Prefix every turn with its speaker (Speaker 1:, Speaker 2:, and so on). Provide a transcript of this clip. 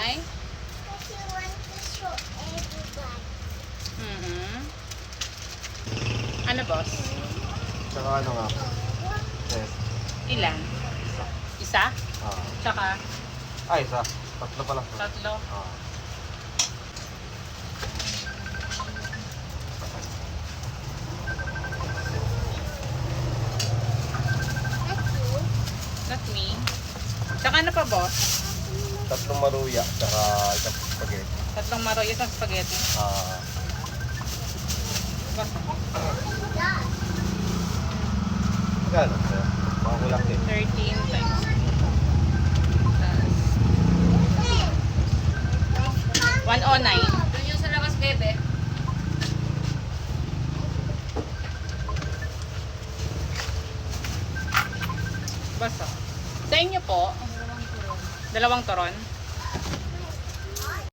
Speaker 1: Why?
Speaker 2: Because you want to show everybody.
Speaker 1: Ano, boss?
Speaker 3: Tsaka ano nga? Yes.
Speaker 1: Ilan? Isa?
Speaker 3: Ah.
Speaker 1: Tsaka
Speaker 3: Isa. Tatlo pala.
Speaker 1: tatlo?
Speaker 3: Ah.
Speaker 2: That's you.
Speaker 1: Not me. Tsaka ano pa, boss?
Speaker 3: Tatlong maruya, tsaka isang spaghetti.
Speaker 1: Tatlong maroy, isang spaghetti.
Speaker 3: Ah.
Speaker 1: Boss,
Speaker 2: Yeah.
Speaker 3: Magkano? Mga kulang din.
Speaker 1: 13 times. Plus 109.
Speaker 4: Doon yung sa labas, bebe.
Speaker 1: Boss, oh. Sa inyo po, dalawang turon.